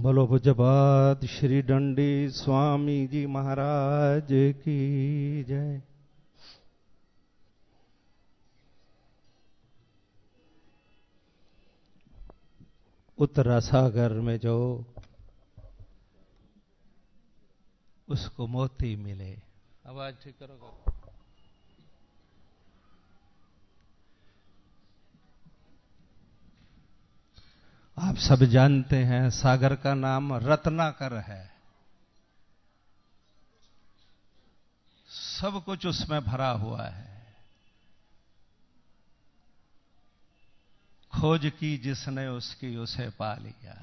बोलो पूज्यपाद श्री दंडी स्वामी जी महाराज की जय। उत्तरा सागर में जो उसको मोती मिले। आवाज ठीक करोगे? आप सब जानते हैं सागर का नाम रत्नाकर है। सब कुछ उसमें भरा हुआ है। खोज की जिसने उसकी उसे पा लिया।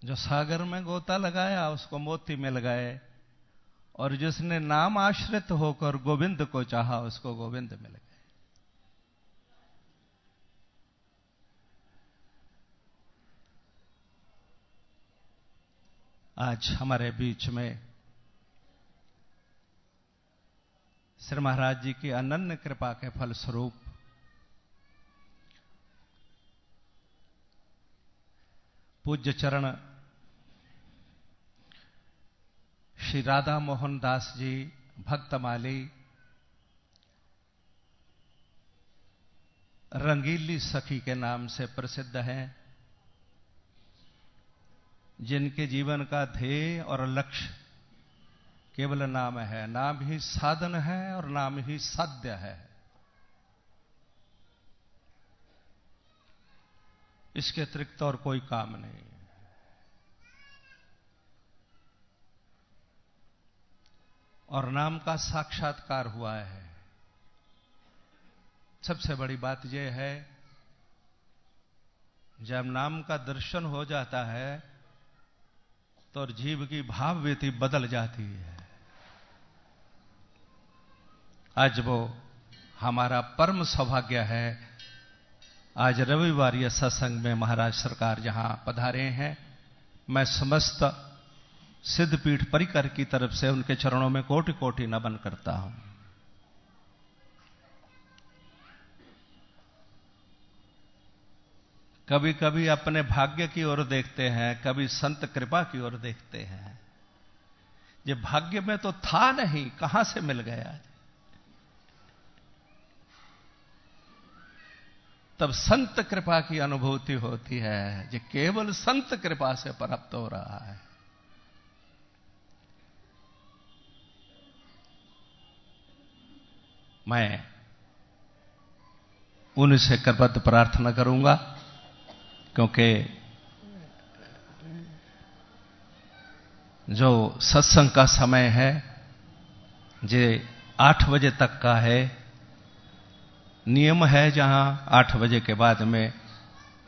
जो सागर में गोता लगाया उसको मोती मिल गए, और जिसने नाम आश्रित होकर गोविंद को चाहा उसको गोविंद मिल गए। आज हमारे बीच में श्री महाराज जी की अनन्य कृपा के फलस्वरूप पूज्य चरण श्री राधा मोहन दास जी भक्तमाली रंगीली सखी के नाम से प्रसिद्ध हैं, जिनके जीवन का ध्येय और लक्ष्य केवल नाम है। नाम ही साधन है और नाम ही साध्य है। इसके अतिरिक्त और कोई काम नहीं। और नाम का साक्षात्कार हुआ है। सबसे बड़ी बात यह है, जब नाम का दर्शन हो जाता है तो जीव की भावव्यति बदल जाती है। आज वो हमारा परम सौभाग्य है। आज रविवार ये सत्संग में महाराज सरकार जहां पधारे हैं, मैं समस्त सिद्धपीठ परिकर की तरफ से उनके चरणों में कोटि कोटि नमन करता हूं। कभी कभी अपने भाग्य की ओर देखते हैं, कभी संत कृपा की ओर देखते हैं। ये भाग्य में तो था नहीं, कहां से मिल गया? तब संत कृपा की अनुभूति होती है, जो केवल संत कृपा से प्राप्त हो रहा है। मैं उनसे करबद्ध प्रार्थना करूंगा, क्योंकि जो सत्संग का समय है जे 8 बजे तक का है। नियम है जहां 8 बजे के बाद में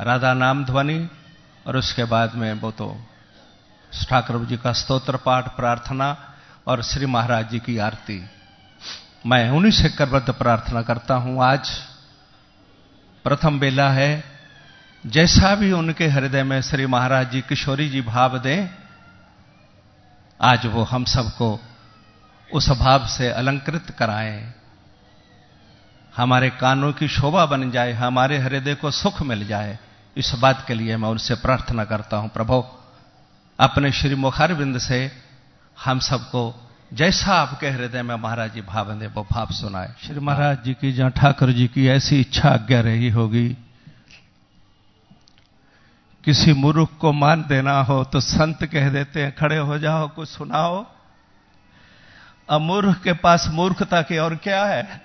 राधा नाम ध्वनि और उसके बाद में वो तो ठाकुर जी का स्तोत्र पाठ, प्रार्थना और श्री महाराज जी की आरती। मैं उन्हीं से करबद्ध प्रार्थना करता हूं। आज प्रथम बेला है। जैसा भी उनके हृदय में श्री महाराज जी किशोरी जी भाव दें, आज वो हम सबको उस भाव से अलंकृत कराएं। हमारे कानों की शोभा बन जाए, हमारे हृदय को सुख मिल जाए। इस बात के लिए मैं उनसे प्रार्थना करता हूं। प्रभु, अपने श्री मुखारविंद से हम सबको जैसा आपके हृदय में महाराज जी भाव दें वो भाव सुनाए। श्री महाराज जी की, जहां ठाकुर जी की ऐसी इच्छा आज्ञा रही होगी, किसी मूर्ख को मान देना हो तो संत कह देते हैं खड़े हो जाओ, कुछ सुनाओ। अब मूर्ख के पास मूर्खता की और क्या है?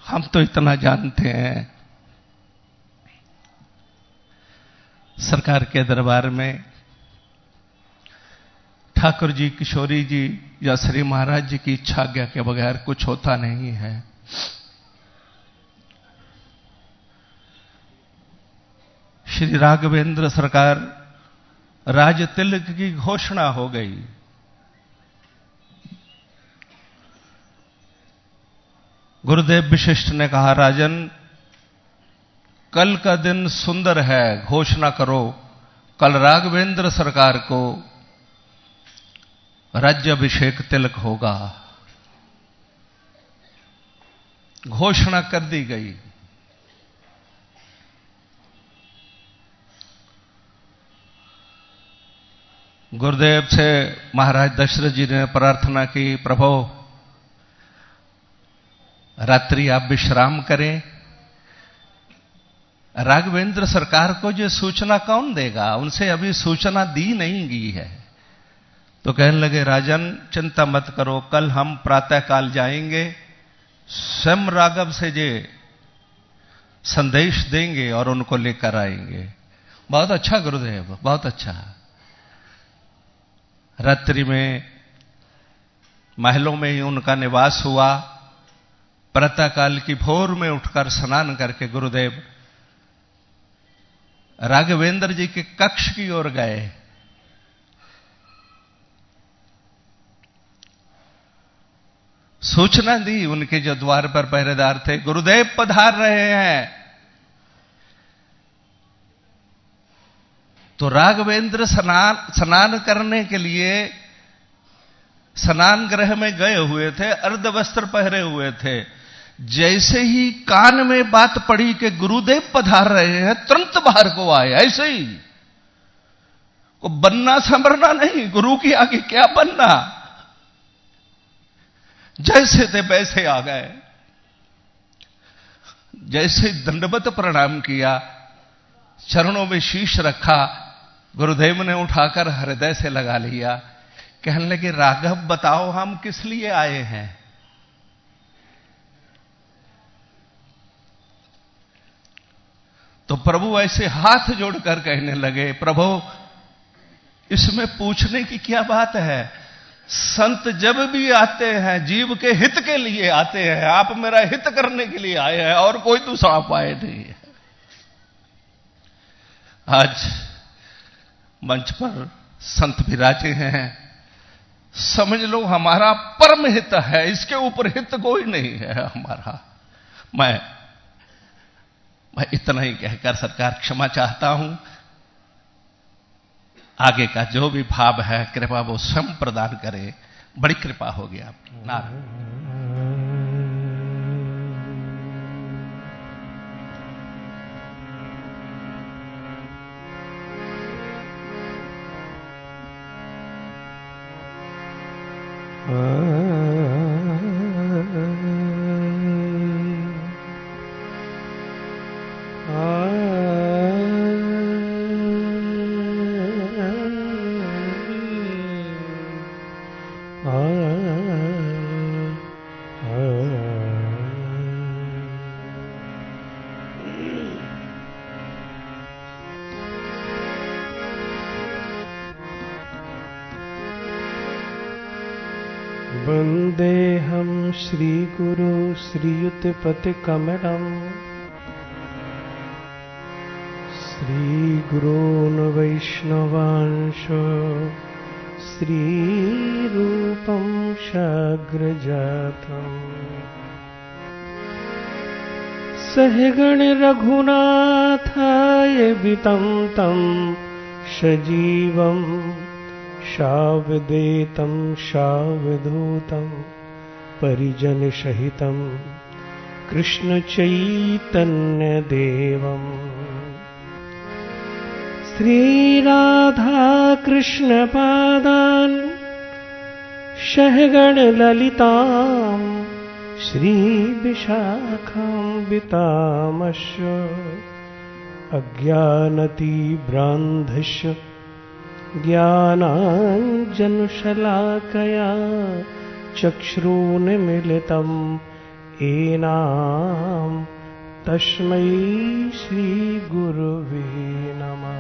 हम तो इतना जानते हैं, सरकार के दरबार में ठाकुर जी, किशोरी जी या श्री महाराज जी की इच्छा आज्ञा के बगैर कुछ होता नहीं है। श्री राघवेंद्र सरकार राज तिलक की घोषणा हो गई। गुरुदेव विशिष्ट ने कहा, राजन कल का दिन सुंदर है, घोषणा करो कल राघवेंद्र सरकार को राज्याभिषेक तिलक होगा। घोषणा कर दी गई। गुरुदेव से महाराज दशरथ जी ने प्रार्थना की, प्रभु रात्रि आप विश्राम करें, राघवेंद्र सरकार को ये सूचना कौन देगा, उनसे अभी सूचना दी नहीं गई है। तो कहने लगे, राजन चिंता मत करो, कल हम प्रातःकाल जाएंगे, स्वयं राघव से ये संदेश देंगे और उनको लेकर आएंगे। बहुत अच्छा गुरुदेव, बहुत अच्छा। रात्रि में महलों में ही उनका निवास हुआ। प्रातःकाल की भोर में उठकर स्नान करके गुरुदेव राघवेंद्र जी के कक्ष की ओर गए। सूचना दी उनके जो द्वार पर पहरेदार थे, गुरुदेव पधार रहे हैं। तो राघवेंद्र स्नान करने के लिए स्नान गृह में गए हुए थे, अर्धवस्त्र पहरे हुए थे। जैसे ही कान में बात पड़ी कि गुरुदेव पधार रहे हैं, तुरंत बाहर को आए। ऐसे ही को बनना संवरना नहीं, गुरु की आगे क्या बनना, जैसे थे वैसे आ गए। जैसे दंडवत प्रणाम किया, चरणों में शीश रखा, गुरुदेव ने उठाकर हृदय से लगा लिया। कहने लगे, राघव बताओ हम किस लिए आए हैं। तो प्रभु ऐसे हाथ जोड़कर कहने लगे, प्रभु इसमें पूछने की क्या बात है, संत जब भी आते हैं जीव के हित के लिए आते हैं, आप मेरा हित करने के लिए आए हैं और कोई दूसरा उपाय नहीं है। आज मंच पर संत विराजे हैं, समझ लो हमारा परम हित है, इसके ऊपर हित कोई नहीं है हमारा। मैं इतना ही कहकर सरकार क्षमा चाहता हूं। आगे का जो भी भाव है कृपा वो स्वयं प्रदान करे, बड़ी कृपा होगी आपकी। नारायण। वन्देऽहं श्रीगुरु श्रीयुतपतिकमलं श्रीगुरून् वैष्णवांश श्रीरूपं साग्रजातम् सहगण रघुनाथाय वितं तं सजीवम् शावदेतं शावधूतं परिजनसहितं कृष्णचैतन्यदेवम् श्रीराधाकृष्णपादान् सहगणललितां श्रीविशाखान्वितामश्च अज्ञानतिभ्रान्धस्य ज्ञानाञ्जनशलाकया चक्षुरुन्मीलितं येन तस्मै श्रीगुरवे नमः।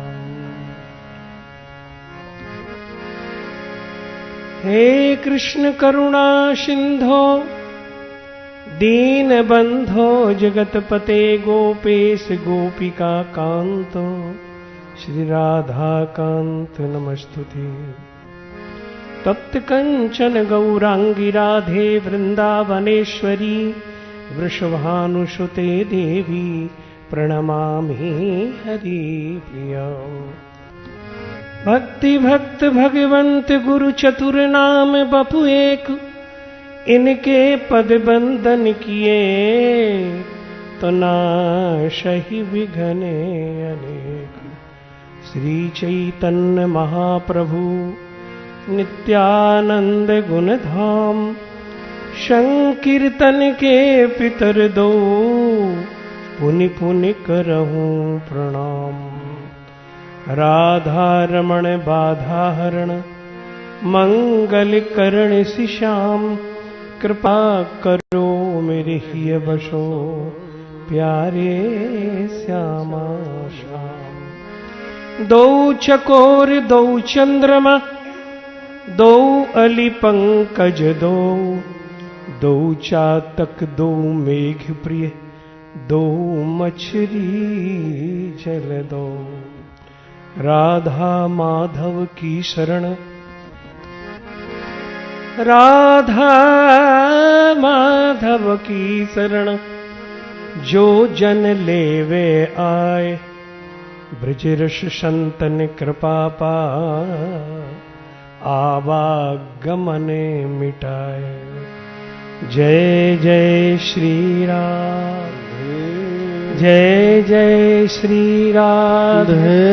हे कृष्ण करुणा सिंधो दीनबंधो जगतपते गोपेश गोपिका कांतो श्री राधा कांत नमस्तुते। तप्त कंचन गौरांगी राधे वृंदावनेश्वरी वृषभानुसुते देवी प्रणमामि हरिप्रिया। भक्ति भक्त भगवंत गुरु चतुर नाम बपु एक इनके पद बंदन किए तो नाशहि विघ्ने अनेक। श्री चैतन्य महाप्रभु नित्यानंद गुण धाम, संकीर्तन के पितर दो, पुनि पुनि करहूं प्रणाम। राधा रमण बाधा हरण, मंगल करण श्याम। कृपा करो मेरे हिय बसो, प्यारे श्यामा श्याम। दो चकोर दो चंद्रमा, दो अली पंकज दो, दो चातक दो मेघ प्रिय, दो मछली जल दो। राधा माधव की शरण, राधा माधव की शरण। जो जन लेवे आए, ब्रज रस संतन कृपा पाए। आवागमन मिटाए। जय जय श्री राधे, जय जय श्री राधे,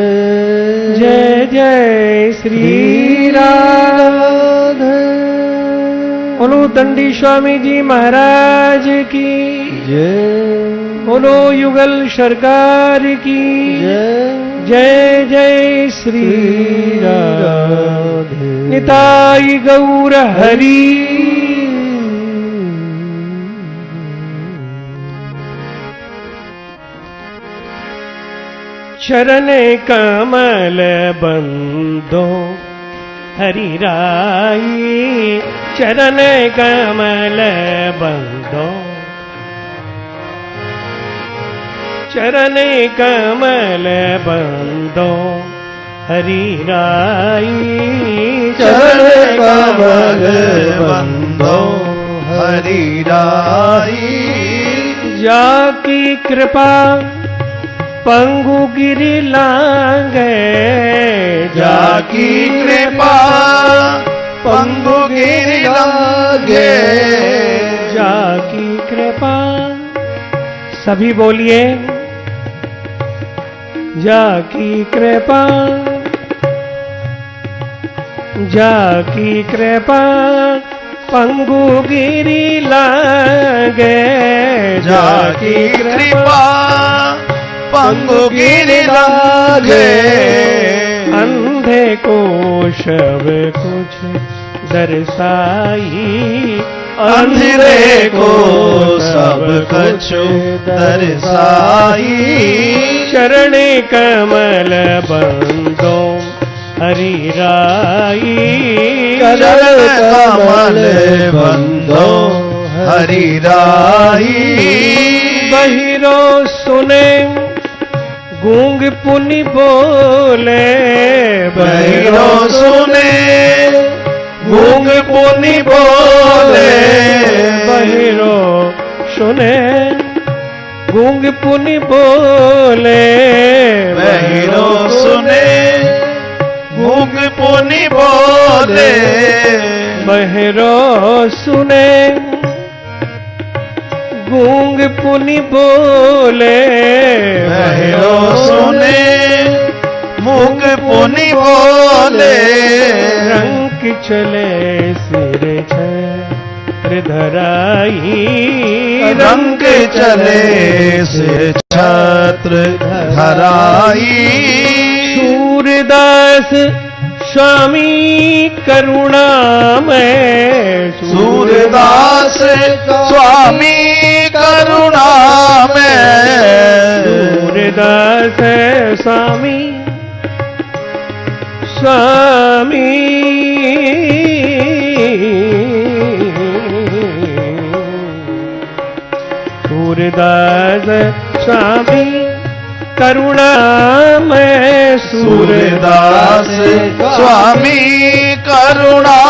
जय जय श्री राधे। बोलो दंडी स्वामी जी महाराज की जय, बोलो युगल सरकार की जय, जय जय श्री राधे। निताई गौर हरि। चरण कमल बंदो हरि राई, चरण कमल बंदो, चरण कमल बंदो हरि राई। चरण कमल बंदो हरि राई। जाकी कृपा पंगु गिरि लांगे, जाकी कृपा पंगु गिरि लांगे। जाकी कृपा, सभी बोलिए। जाकी कृपा, जाकी कृपा पंगु गिरि लागे। जाकी कृपा पंगु गिरि लागे। अंधे को सब कुछ दर्शाई, अंधेरे को सब कुछ दर्शाई। चरण कमल बंदो हरि राई। चरण कमल बंदो हरि राई। बहिरो सुने गूंग पुनि बोले, बहिरो सुने गूंग पुनि बोले। बहिरो सुने गूंग पुनि बोले। बहिरो सुने गूंग पुनि बोले। बहिरो सुने गूंग पुनि बोले। बहिरो सुने मूक पुनि बोले। रंग चले सिर छत्र धराई। रंग चले से छत्र धराई। सूरदास स्वामी करुणा में। सूरदास स्वामी करुणा में। सूरदास स्वामी स्वामी सूरदास स्वामी करुणा में। सूरदास स्वामी करुणा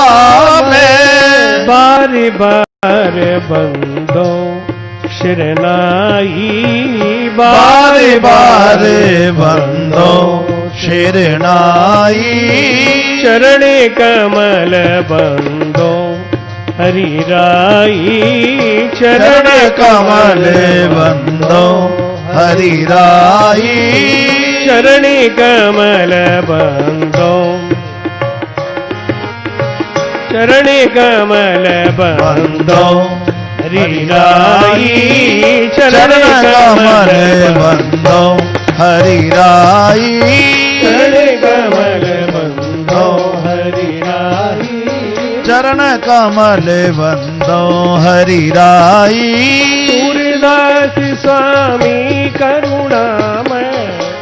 में। बार बार बंदो शरणाई। बार बार बंदो शरणाई। चरण कमल बंदो हरि राई चरण कमल बंदो हरि राई चरण कमल बंदो चरण कमल बंदो हरि राई चरण कमल बंदो हरि राई चरण कमल बंदो हरि राई चरण कमल बंदो हरि राई सूरदास स्वामी करुणामय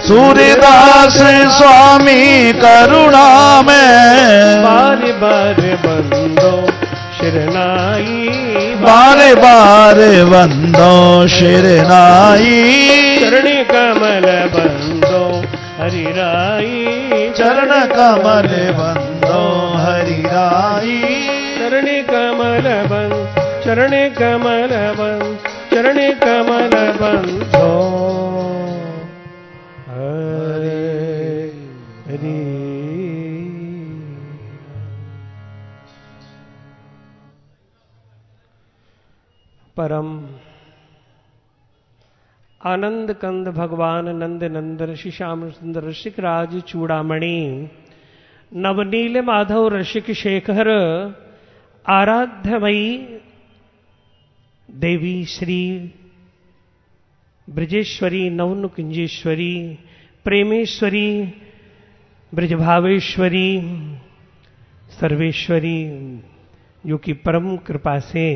सूरदास स्वामी करुणा में बार बार बंदो शरणाई बार बार बंदो शिरनाई चरण कमल बंदो हरि राई चरण कमल बंदो हरि राई चरण कमल बंद चरण कमल बंद चरण कमल बंदो हरि परम आनंद कंद भगवान नंद नंदन श्री श्याम सुंदर रसिक राज चूड़ामणि नवनील माधव रसिक शेखर आराध्यमयी देवी श्री ब्रजेश्वरी नवनु कुंजेश्वरी प्रेमेश्वरी ब्रजभावेश्वरी सर्वेश्वरी जो कि परम कृपा से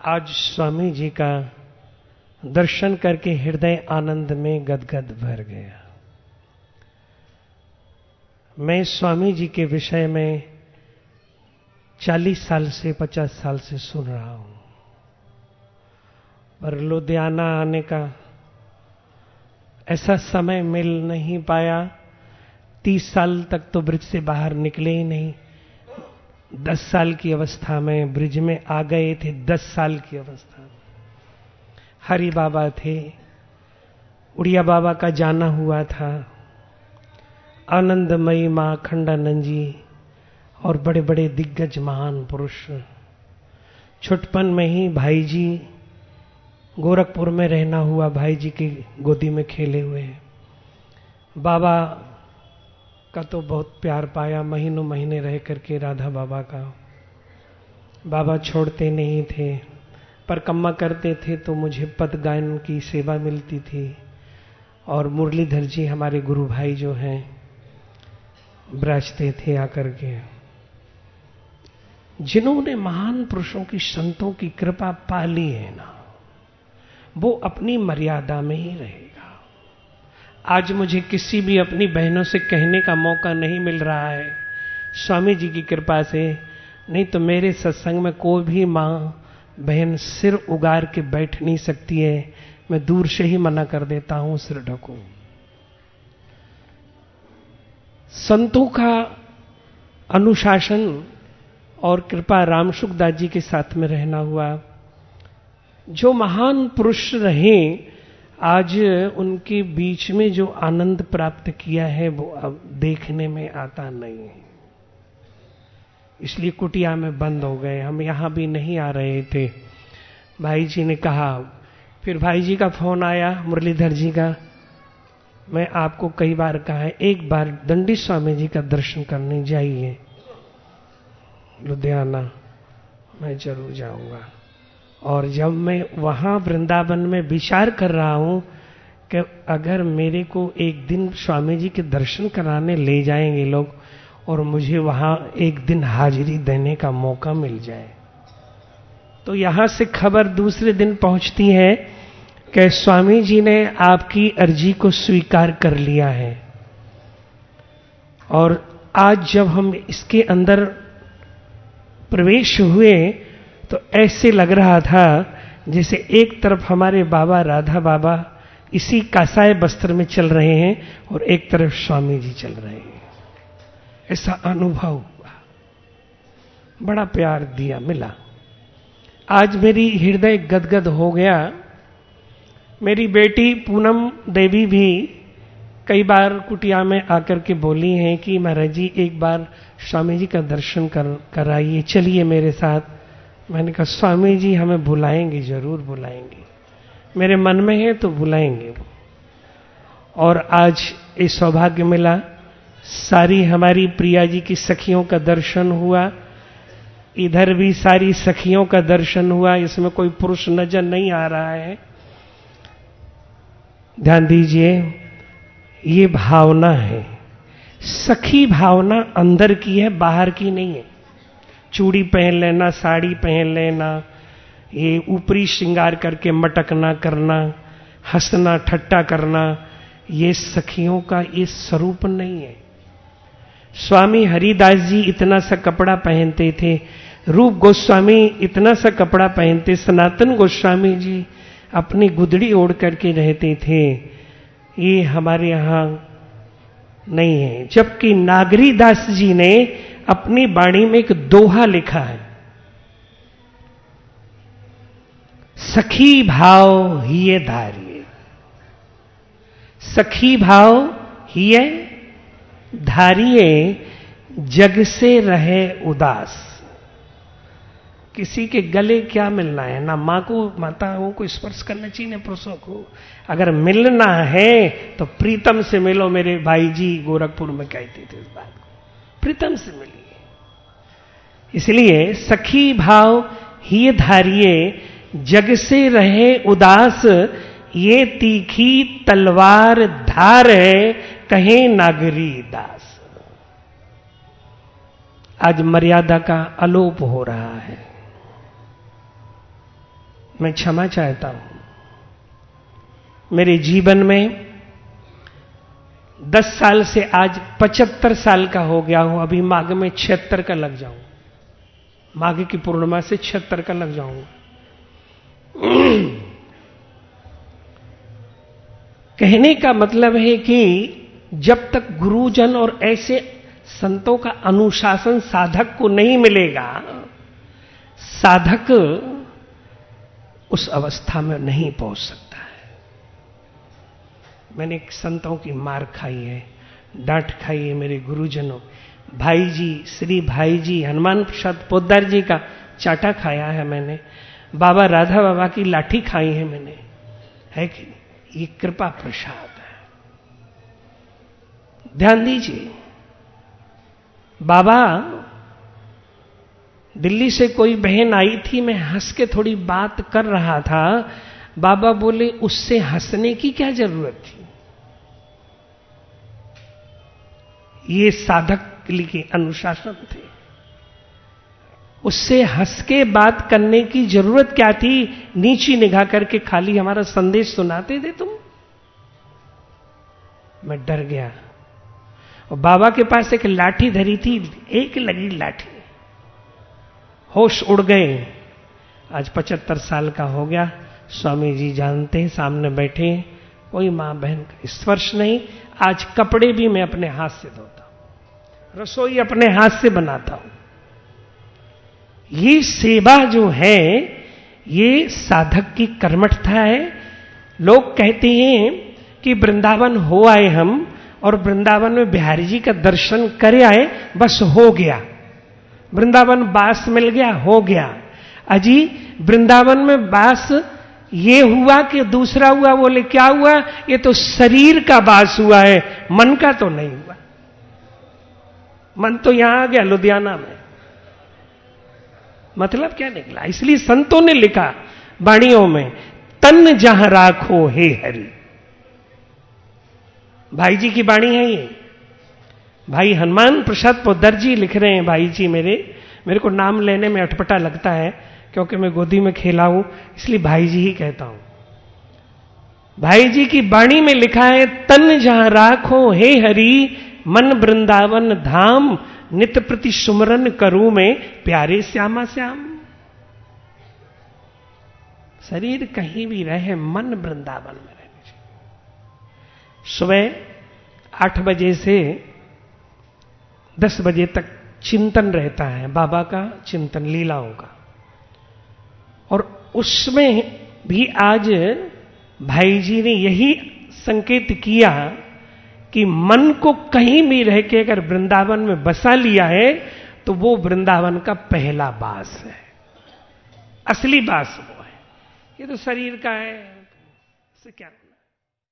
आज स्वामी जी का दर्शन करके हृदय आनंद में गदगद भर गया। मैं स्वामी जी के विषय में 40 साल से 50 साल से सुन रहा हूं, पर लुधियाना आने का ऐसा समय मिल नहीं पाया। 30 साल तक तो ब्रिज से बाहर निकले ही नहीं। 10 साल की अवस्था में ब्रिज में आ गए थे। 10 साल की अवस्था में हरि बाबा थे, उड़िया बाबा का जाना हुआ था, आनंदमयी मां अखंडानंद जी और बड़े बड़े दिग्गज महान पुरुष। छुटपन में ही भाई जी गोरखपुर में रहना हुआ, भाई जी की गोदी में खेले हुए हैं। बाबा का तो बहुत प्यार पाया, महीनों महीने रह करके राधा बाबा का। बाबा छोड़ते नहीं थे, पर कम्मा करते थे तो मुझे पद गायन की सेवा मिलती थी। और मुरलीधर जी हमारे गुरु भाई जो हैं बराजते थे आकर के। जिन्होंने महान पुरुषों की संतों की कृपा पाली है ना, वो अपनी मर्यादा में ही रहेगा। आज मुझे किसी भी अपनी बहनों से कहने का मौका नहीं मिल रहा है स्वामी जी की कृपा से, नहीं तो मेरे सत्संग में कोई भी मां बहन सिर उगार के बैठ नहीं सकती है। मैं दूर से ही मना कर देता हूं, सिर ढको। संतों का अनुशासन और कृपा राम सुखदास जी के साथ में रहना हुआ। जो महान पुरुष रहे, आज उनके बीच में जो आनंद प्राप्त किया है वो अब देखने में आता नहीं है। इसलिए कुटिया में बंद हो गए, हम यहां भी नहीं आ रहे थे। भाई जी ने कहा, फिर भाई जी का फोन आया, मुरलीधर जी का। मैं आपको कई बार कहा है, एक बार दंडी स्वामी जी का दर्शन करने जाइए लुधियाना। मैं जरूर जाऊंगा। और जब मैं वहां वृंदावन में विचार कर रहा हूं कि अगर मेरे को एक दिन स्वामी जी के दर्शन कराने ले जाएंगे लोग और मुझे वहां एक दिन हाजिरी देने का मौका मिल जाए, तो यहां से खबर दूसरे दिन पहुंचती है कि स्वामी जी ने आपकी अर्जी को स्वीकार कर लिया है। और आज जब हम इसके अंदर प्रवेश हुए तो ऐसे लग रहा था जैसे एक तरफ हमारे बाबा राधा बाबा इसी कासाय वस्त्र में चल रहे हैं और एक तरफ स्वामी जी चल रहे हैं। ऐसा अनुभव हुआ, बड़ा प्यार दिया मिला। आज मेरी हृदय गदगद हो गया। मेरी बेटी पूनम देवी भी कई बार कुटिया में आकर के बोली हैं कि महाराज जी एक बार स्वामी जी का दर्शन कराइए, चलिए मेरे साथ। मैंने कहा स्वामी जी हमें बुलाएंगे, जरूर बुलाएंगे, मेरे मन में है तो बुलाएंगे। और आज ये सौभाग्य मिला, सारी हमारी प्रिया जी की सखियों का दर्शन हुआ, इधर भी सारी सखियों का दर्शन हुआ। इसमें कोई पुरुष नजर नहीं आ रहा है। ध्यान दीजिए, ये भावना है, सखी भावना अंदर की है, बाहर की नहीं है। चूड़ी पहन लेना, साड़ी पहन लेना, ये ऊपरी श्रृंगार करके मटकना करना, हंसना ठट्टा करना, ये सखियों का ये स्वरूप नहीं है। स्वामी हरिदास जी इतना सा कपड़ा पहनते थे, रूप गोस्वामी इतना सा कपड़ा पहनते, सनातन गोस्वामी जी अपनी गुदड़ी ओढ़ करके रहते थे। ये हमारे यहां नहीं है। जबकि नागरीदास जी ने अपनी वाणी में एक दोहा लिखा है, सखी भाव हिये धारिये, सखी भाव हिये धारिये, जग से रहे उदास। किसी के गले क्या मिलना है, ना मां को, माताओं को स्पर्श करना चाहिए, ना पुरुषों को। अगर मिलना है तो प्रीतम से मिलो। मेरे भाई जी गोरखपुर में कहते थे इस बात को, प्रीतम से मिलिए। इसलिए सखी भाव ही धारिये, जग से रहे उदास, ये तीखी तलवार धार है, कहे नागरी दास। आज मर्यादा का अलोप हो रहा है। मैं क्षमा चाहता हूं। मेरे जीवन में 10 साल से आज 75 साल का हो गया हूं। अभी माघ में 76 का लग जाऊं, माघ की पूर्णिमा से 76 का लग जाऊंगा। कहने का मतलब है कि जब तक गुरुजन और ऐसे संतों का अनुशासन साधक को नहीं मिलेगा, साधक उस अवस्था में नहीं पहुंच सकता है। मैंने संतों की मार खाई है, डांट खाई है मेरे गुरुजनों। भाई जी, श्री भाई जी हनुमान प्रसाद पोद्दार जी का चाटा खाया है मैंने, बाबा राधा बाबा की लाठी खाई है मैंने, है कि ये कृपा प्रसाद है। ध्यान दीजिए, बाबा दिल्ली से कोई बहन आई थी, मैं हंस के थोड़ी बात कर रहा था, बाबा बोले उससे हंसने की क्या जरूरत थी। ये साधक के अनुशासन थे, उससे हंस के बात करने की जरूरत क्या थी। नीची निगाह करके खाली हमारा संदेश सुनाते थे तुम। मैं डर गया। और बाबा के पास एक लाठी धरी थी, एक लगी लाठी, होश उड़ गए। आज 75 साल का हो गया। स्वामी जी जानते हैं, सामने बैठे, कोई मां बहन का स्पर्श नहीं। आज कपड़े भी मैं अपने हाथ से धोता हूं, रसोई अपने हाथ से बनाता हूं। ये सेवा जो है, ये साधक की कर्मठता है। लोग कहते हैं कि वृंदावन हो आए हम और वृंदावन में बिहारी जी का दर्शन कर आए, बस हो गया, वृंदावन बास मिल गया, हो गया। अजी वृंदावन में बास ये हुआ कि दूसरा हुआ। बोले क्या हुआ, ये तो शरीर का बास हुआ है, मन का तो नहीं हुआ। मन तो यहां आ गया लुधियाना में। मतलब क्या निकला। इसलिए संतों ने लिखा वाणियों में, तन जहां राखो हे हरि। भाई जी की वाणी है ये। भाई हनुमान प्रसाद पोद्दार जी लिख रहे हैं। भाई जी मेरे को नाम लेने में अटपटा लगता है, क्योंकि मैं गोदी में खेला हूं, इसलिए भाई जी ही कहता हूं। भाई जी की वाणी में लिखा है, तन जहां राखो हे हरि, मन वृंदावन धाम, नित प्रति सुमरन करूं में प्यारे श्यामा श्याम। शरीर कहीं भी रहे, मन वृंदावन में रहने चाहिए। सुबह 8 बजे से 10 बजे तक चिंतन रहता है, बाबा का चिंतन, लीलाओं का। और उसमें भी आज भाई जी ने यही संकेत किया कि मन को कहीं भी रह के अगर वृंदावन में बसा लिया है तो वो वृंदावन का पहला वास है, असली वास वो है। ये तो शरीर का है, इससे क्या होना।